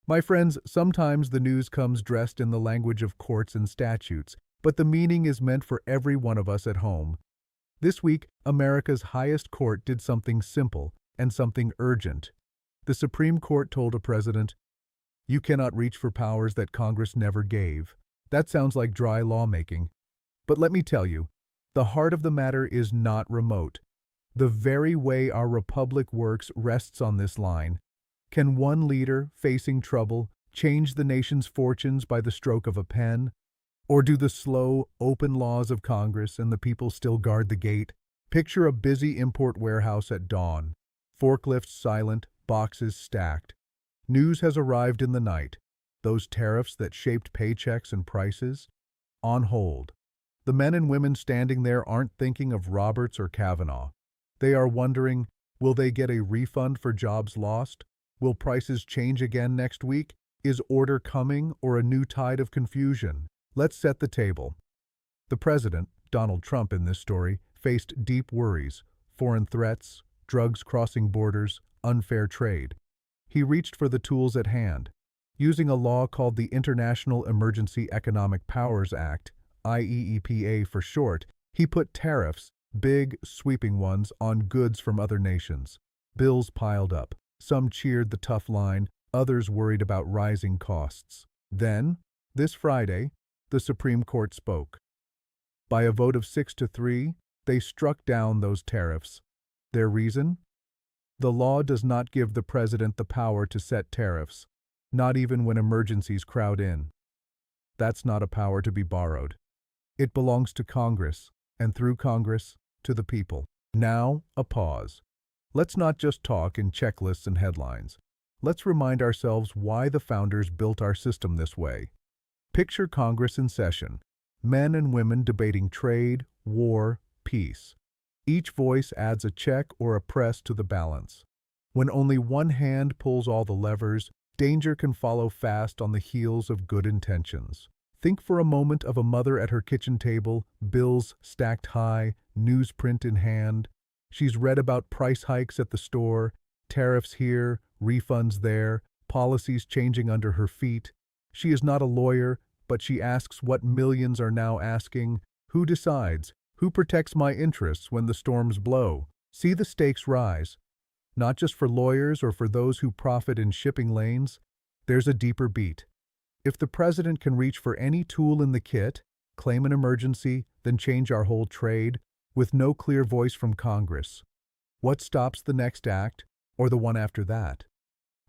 My friends, sometimes the news comes dressed in the language of courts and statutes, but the meaning is meant for every one of us at home. This week, America's highest court did something simple and something urgent. The Supreme Court told a president, "You cannot reach for powers that Congress never gave." That sounds like dry lawmaking. But let me tell you, the heart of the matter is not remote. The very way our republic works rests on this line. Can one leader, facing trouble, change the nation's fortunes by the stroke of a pen? Or do the slow, open laws of Congress and the people still guard the gate? Picture a busy import warehouse at dawn. Forklifts silent, boxes stacked. News has arrived in the night. Those tariffs that shaped paychecks and prices? On hold. The men and women standing there aren't thinking of Roberts or Kavanaugh. They are wondering, will they get a refund for jobs lost? Will prices change again next week? Is order coming or a new tide of confusion? Let's set the table. The president, Donald Trump in this story, faced deep worries: foreign threats, drugs crossing borders, unfair trade. He reached for the tools at hand. Using a law called the International Emergency Economic Powers Act, IEEPA for short, he put tariffs, big, sweeping ones, on goods from other nations. Bills piled up. Some cheered the tough line, others worried about rising costs. Then, this Friday, the Supreme Court spoke. By a vote of 6-3, they struck down those tariffs. Their reason? The law does not give the president the power to set tariffs, not even when emergencies crowd in. That's not a power to be borrowed. It belongs to Congress, and through Congress, to the people. Now, a pause. Let's not just talk in checklists and headlines. Let's remind ourselves why the founders built our system this way. Picture Congress in session. Men and women debating trade, war, peace. Each voice adds a check or a press to the balance. When only one hand pulls all the levers, danger can follow fast on the heels of good intentions. Think for a moment of a mother at her kitchen table, bills stacked high, newsprint in hand. She's read about price hikes at the store, tariffs here, refunds there, policies changing under her feet. She is not a lawyer, but she asks what millions are now asking: who decides? Who protects my interests when the storms blow? See the stakes rise. Not just for lawyers or for those who profit in shipping lanes. There's a deeper beat. If the president can reach for any tool in the kit, claim an emergency, then change our whole trade, with no clear voice from Congress, what stops the next act, or the one after that?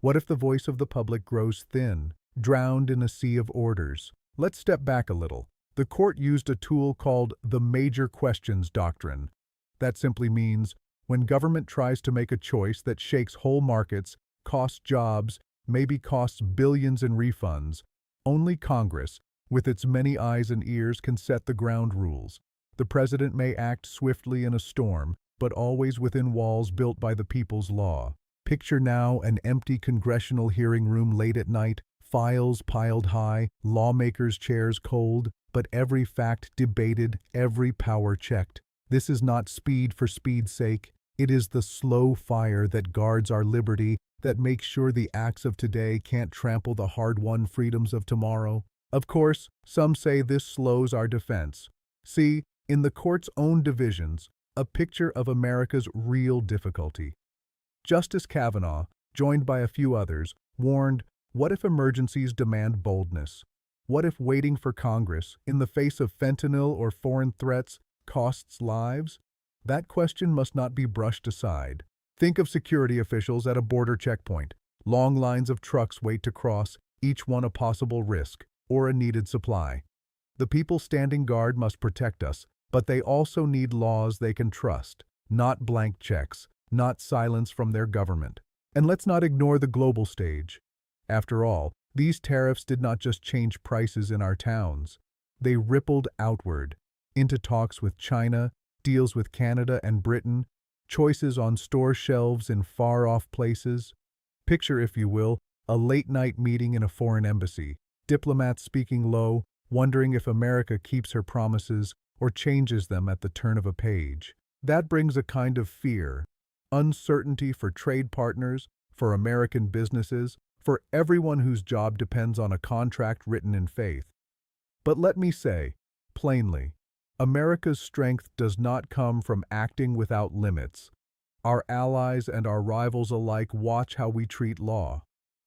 What if the voice of the public grows thin, drowned in a sea of orders? Let's step back a little. The court used a tool called the major questions doctrine. That simply means when government tries to make a choice that shakes whole markets, costs jobs, maybe costs billions in refunds, only Congress, with its many eyes and ears, can set the ground rules. The president may act swiftly in a storm, but always within walls built by the people's law. Picture now an empty congressional hearing room late at night, files piled high, lawmakers' chairs cold, but every fact debated, every power checked. This is not speed for speed's sake. It is the slow fire that guards our liberty, that makes sure the acts of today can't trample the hard-won freedoms of tomorrow. Of course, some say this slows our defense. See, in the court's own divisions, a picture of America's real difficulty. Justice Kavanaugh, joined by a few others, warned, what if emergencies demand boldness? What if waiting for Congress, in the face of fentanyl or foreign threats, costs lives? That question must not be brushed aside. Think of security officials at a border checkpoint. Long lines of trucks wait to cross, each one a possible risk, or a needed supply. The people standing guard must protect us, but they also need laws they can trust, not blank checks, not silence from their government. And let's not ignore the global stage. After all, these tariffs did not just change prices in our towns. They rippled outward, into talks with China, deals with Canada and Britain, choices on store shelves in far-off places. Picture, if you will, a late-night meeting in a foreign embassy, diplomats speaking low, wondering if America keeps her promises or changes them at the turn of a page. That brings a kind of fear, uncertainty for trade partners, for American businesses, for everyone whose job depends on a contract written in faith. But let me say, plainly, America's strength does not come from acting without limits. Our allies and our rivals alike watch how we treat law.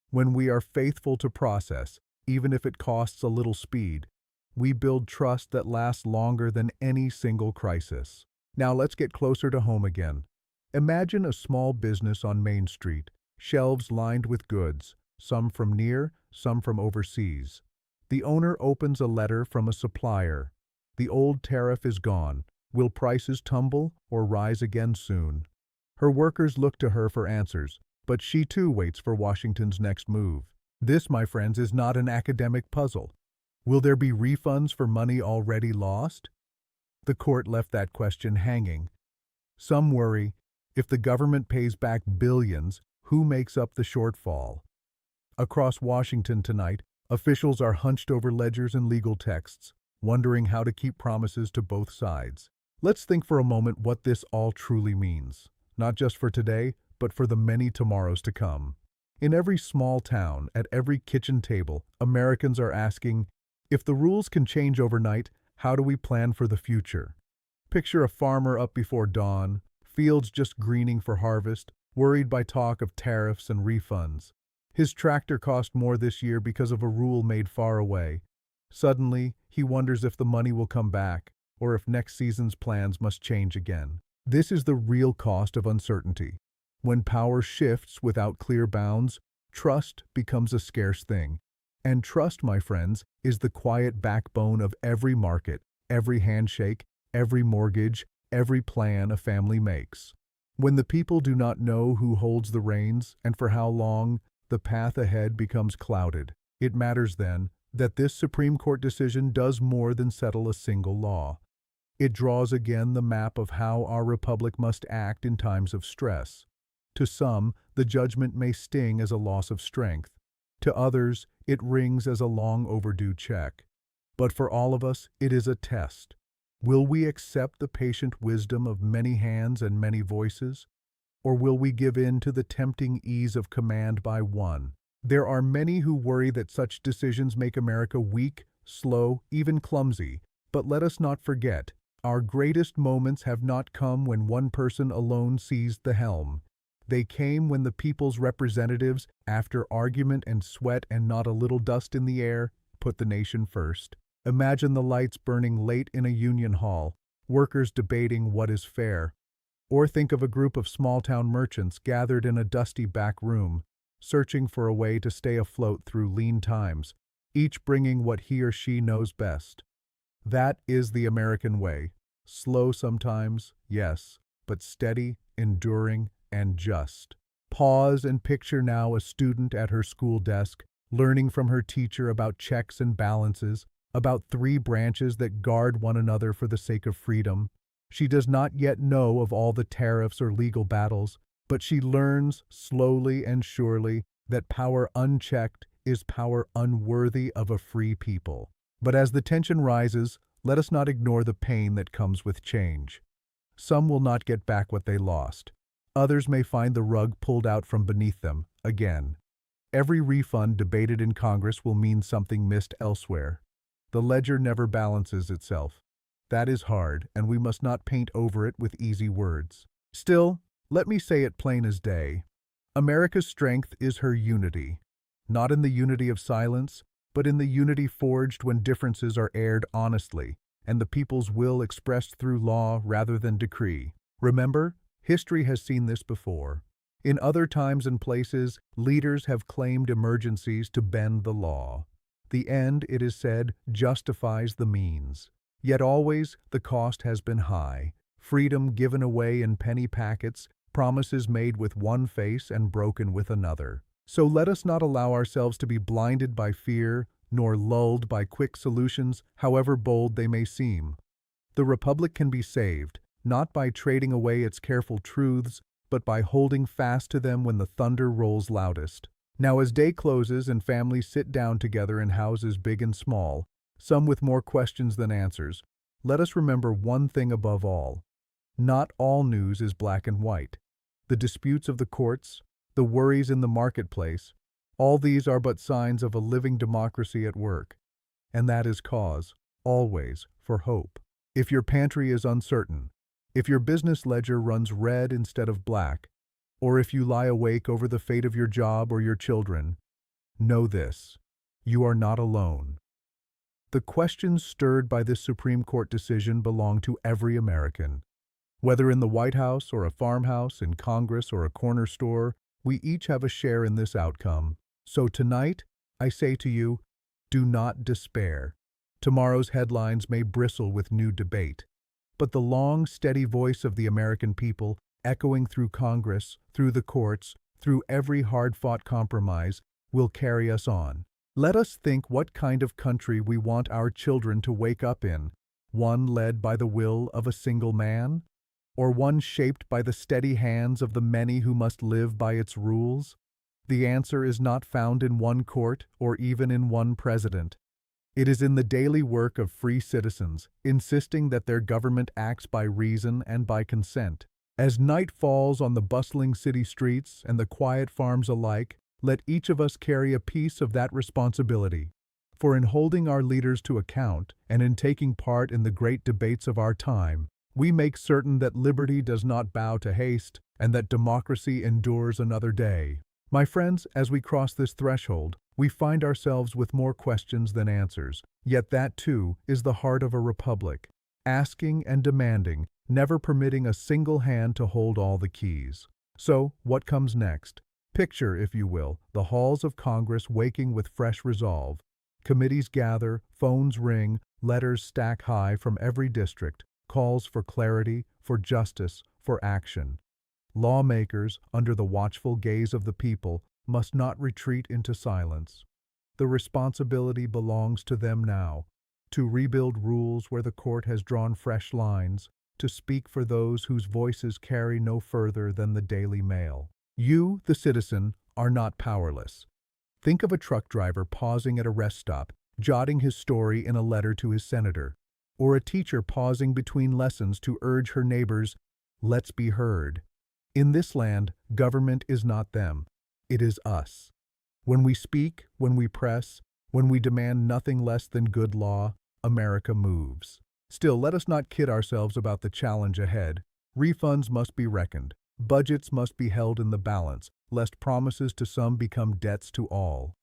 When we are faithful to process, even if it costs a little speed, we build trust that lasts longer than any single crisis. Now let's get closer to home again. Imagine a small business on Main Street, shelves lined with goods, some from near, some from overseas. The owner opens a letter from a supplier. The old tariff is gone. Will prices tumble or rise again soon? Her workers look to her for answers, but she too waits for Washington's next move. This, my friends, is not an academic puzzle. Will there be refunds for money already lost? The court left that question hanging. Some worry, if the government pays back billions, who makes up the shortfall? Across Washington tonight, officials are hunched over ledgers and legal texts, wondering how to keep promises to both sides. Let's think for a moment what this all truly means, not just for today, but for the many tomorrows to come. In every small town, at every kitchen table, Americans are asking, if the rules can change overnight, how do we plan for the future? Picture a farmer up before dawn, fields just greening for harvest, worried by talk of tariffs and refunds. His tractor cost more this year because of a rule made far away. Suddenly, he wonders if the money will come back, or if next season's plans must change again. This is the real cost of uncertainty. When power shifts without clear bounds, trust becomes a scarce thing. And trust, my friends, is the quiet backbone of every market, every handshake, every mortgage, every plan a family makes. When the people do not know who holds the reins and for how long, the path ahead becomes clouded. It matters then that this Supreme Court decision does more than settle a single law. It draws again the map of how our republic must act in times of stress. To some, the judgment may sting as a loss of strength. To others, it rings as a long overdue check. But for all of us, it is a test. Will we accept the patient wisdom of many hands and many voices? Or will we give in to the tempting ease of command by one? There are many who worry that such decisions make America weak, slow, even clumsy. But let us not forget, our greatest moments have not come when one person alone seized the helm. They came when the people's representatives, after argument and sweat and not a little dust in the air, put the nation first. Imagine the lights burning late in a union hall, workers debating what is fair. Or think of a group of small-town merchants gathered in a dusty back room, searching for a way to stay afloat through lean times, each bringing what he or she knows best. That is the American way. Slow sometimes, yes, but steady, enduring, and just. Pause and picture now a student at her school desk, learning from her teacher about checks and balances, about three branches that guard one another for the sake of freedom. She does not yet know of all the tariffs or legal battles, but she learns slowly and surely that power unchecked is power unworthy of a free people. But as the tension rises, let us not ignore the pain that comes with change. Some will not get back what they lost. Others may find the rug pulled out from beneath them, again. Every refund debated in Congress will mean something missed elsewhere. The ledger never balances itself. That is hard, and we must not paint over it with easy words. Still, let me say it plain as day. America's strength is her unity. Not in the unity of silence, but in the unity forged when differences are aired honestly, and the people's will expressed through law rather than decree. Remember, history has seen this before. In other times and places, leaders have claimed emergencies to bend the law. The end, it is said, justifies the means. Yet always, the cost has been high. Freedom given away in penny packets, promises made with one face and broken with another. So let us not allow ourselves to be blinded by fear, nor lulled by quick solutions, however bold they may seem. The Republic can be saved, not by trading away its careful truths, but by holding fast to them when the thunder rolls loudest. Now as day closes and families sit down together in houses big and small, some with more questions than answers, let us remember one thing above all. Not all news is black and white. The disputes of the courts, the worries in the marketplace, All these are but signs of a living democracy at work, and that is cause, always, for hope. If your pantry is uncertain, if your business ledger runs red instead of black, or if you lie awake over the fate of your job or your children, know this: you are not alone. The questions stirred by this Supreme Court decision belong to every American. Whether in the White House or a farmhouse, in Congress or a corner store, we each have a share in this outcome. So tonight, I say to you, do not despair. Tomorrow's headlines may bristle with new debate, but the long, steady voice of the American people, echoing through Congress, through the courts, through every hard-fought compromise, will carry us on. Let us think what kind of country we want our children to wake up in, one led by the will of a single man, or one shaped by the steady hands of the many who must live by its rules? The answer is not found in one court or even in one president. It is in the daily work of free citizens, insisting that their government acts by reason and by consent. As night falls on the bustling city streets and the quiet farms alike, let each of us carry a piece of that responsibility. For in holding our leaders to account and in taking part in the great debates of our time, we make certain that liberty does not bow to haste and that democracy endures another day. My friends, as we cross this threshold, we find ourselves with more questions than answers. Yet that, too, is the heart of a republic, asking and demanding, never permitting a single hand to hold all the keys. So, what comes next? Picture, if you will, the halls of Congress waking with fresh resolve. Committees gather, phones ring, letters stack high from every district, calls for clarity, for justice, for action. Lawmakers, under the watchful gaze of the people, must not retreat into silence. The responsibility belongs to them now, to rebuild rules where the court has drawn fresh lines, to speak for those whose voices carry no further than the Daily Mail. You, the citizen, are not powerless. Think of a truck driver pausing at a rest stop, jotting his story in a letter to his senator, or a teacher pausing between lessons to urge her neighbors, "Let's be heard." In this land, government is not them. It is us. When we speak, when we press, when we demand nothing less than good law, America moves. Still, let us not kid ourselves about the challenge ahead. Refunds must be reckoned. Budgets must be held in the balance, lest promises to some become debts to all.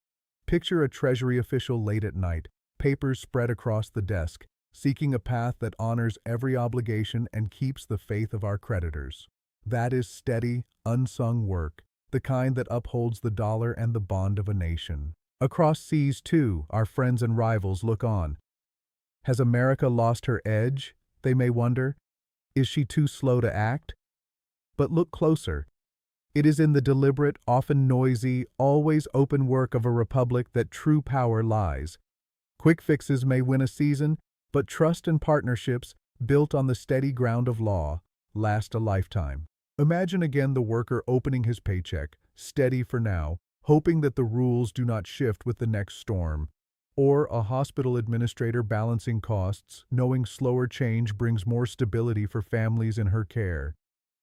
Picture a Treasury official late at night, papers spread across the desk, seeking a path that honors every obligation and keeps the faith of our creditors. That is steady, unsung work, the kind that upholds the dollar and the bond of a nation. Across seas, too, our friends and rivals look on. Has America lost her edge? They may wonder. Is she too slow to act? But look closer. It is in the deliberate, often noisy, always open work of a republic that true power lies. Quick fixes may win a season, but trust and partnerships, built on the steady ground of law, last a lifetime. Imagine again the worker opening his paycheck, steady for now, hoping that the rules do not shift with the next storm. Or a hospital administrator balancing costs, knowing slower change brings more stability for families in her care.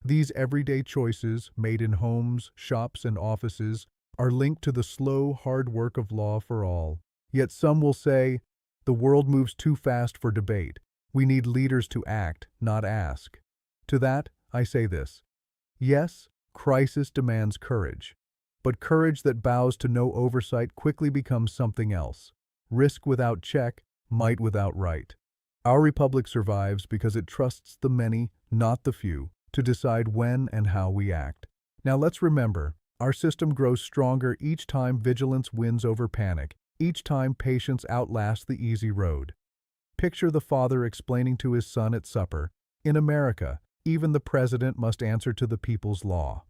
These everyday choices, made in homes, shops, and offices, are linked to the slow, hard work of law for all. Yet some will say, the world moves too fast for debate. We need leaders to act, not ask. To that, I say this. Yes, crisis demands courage. But courage that bows to no oversight quickly becomes something else. Risk without check, might without right. Our republic survives because it trusts the many, not the few, to decide when and how we act. Now let's remember, our system grows stronger each time vigilance wins over panic, each time patience outlasts the easy road. Picture the father explaining to his son at supper, in America, even the president must answer to the people's law.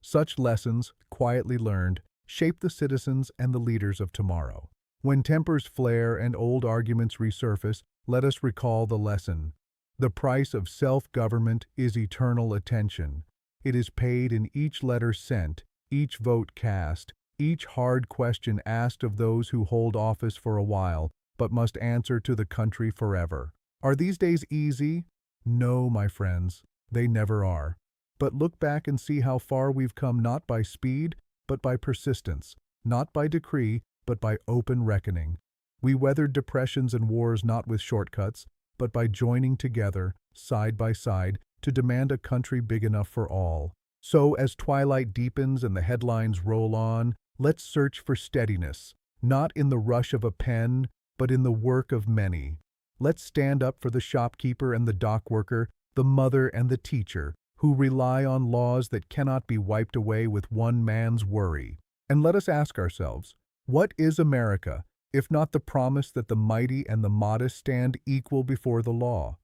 Such lessons, quietly learned, shape the citizens and the leaders of tomorrow. When tempers flare and old arguments resurface, let us recall the lesson. The price of self-government is eternal attention. It is paid in each letter sent, each vote cast, each hard question asked of those who hold office for a while, but must answer to the country forever. Are these days easy? No, my friends, they never are. But look back and see how far we've come not by speed, but by persistence. not by decree, but by open reckoning. We weathered depressions and wars not with shortcuts, but by joining together, side by side, to demand a country big enough for all. So, as twilight deepens and the headlines roll on, let's search for steadiness, not in the rush of a pen, but in the work of many. Let's stand up for the shopkeeper and the dock worker, the mother and the teacher, who rely on laws that cannot be wiped away with one man's worry. And let us ask ourselves, what is America, if not the promise that the mighty and the modest stand equal before the law?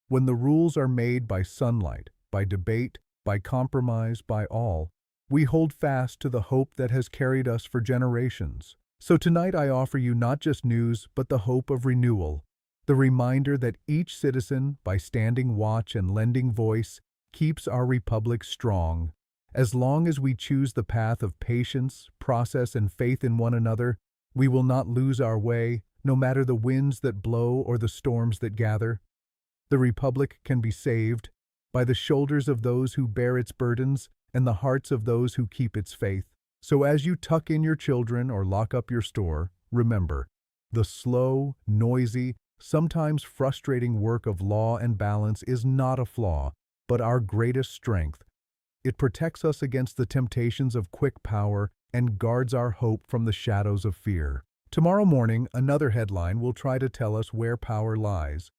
When the rules are made by sunlight, by debate, by compromise, by all, we hold fast to the hope that has carried us for generations. So tonight I offer you not just news, but the hope of renewal, the reminder that each citizen, by standing watch and lending voice, keeps our republic strong. As long as we choose the path of patience, process, and faith in one another, we will not lose our way, no matter the winds that blow or the storms that gather. The republic can be saved by the shoulders of those who bear its burdens and the hearts of those who keep its faith. So as you tuck in your children or lock up your store, remember, the slow, noisy, sometimes frustrating work of law and balance is not a flaw, but our greatest strength. It protects us against the temptations of quick power and guards our hope from the shadows of fear. Tomorrow morning, another headline will try to tell us where power lies.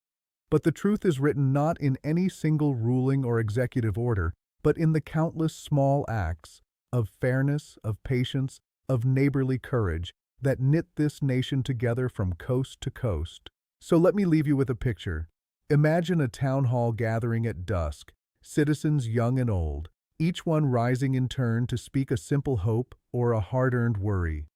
But the truth is written not in any single ruling or executive order, but in the countless small acts of fairness, of patience, of neighborly courage that knit this nation together from coast to coast. So let me leave you with a picture. Imagine a town hall gathering at dusk, citizens young and old, each one rising in turn to speak a simple hope or a hard-earned worry.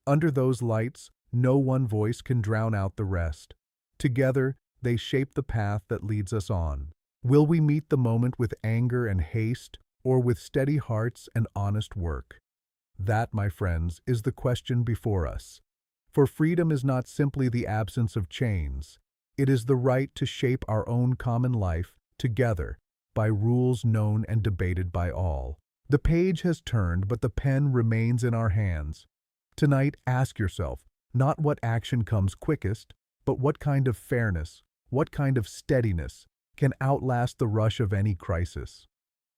Under those lights, no one voice can drown out the rest. Together, they shape the path that leads us on. Will we meet the moment with anger and haste, or with steady hearts and honest work? That, my friends, is the question before us. For freedom is not simply the absence of chains. It is the right to shape our own common life, together, by rules known and debated by all. The page has turned, but the pen remains in our hands. Tonight, ask yourself, not what action comes quickest, but what kind of fairness, what kind of steadiness can outlast the rush of any crisis?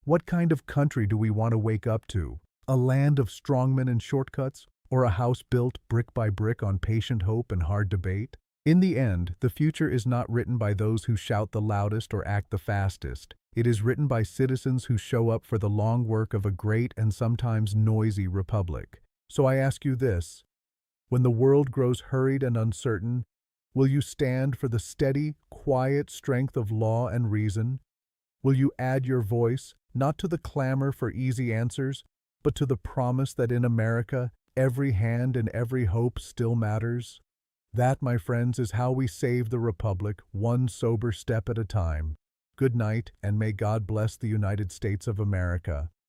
What kind of country do we want to wake up to? A land of strongmen and shortcuts, or a house built brick by brick on patient hope and hard debate? In the end, the future is not written by those who shout the loudest or act the fastest. It is written by citizens who show up for the long work of a great and sometimes noisy republic. So I ask you this: when the world grows hurried and uncertain, will you stand for the steady, quiet strength of law and reason? Will you add your voice, not to the clamor for easy answers, but to the promise that in America, every hand and every hope still matters? That, my friends, is how we save the Republic, one sober step at a time. Good night, and may God bless the United States of America.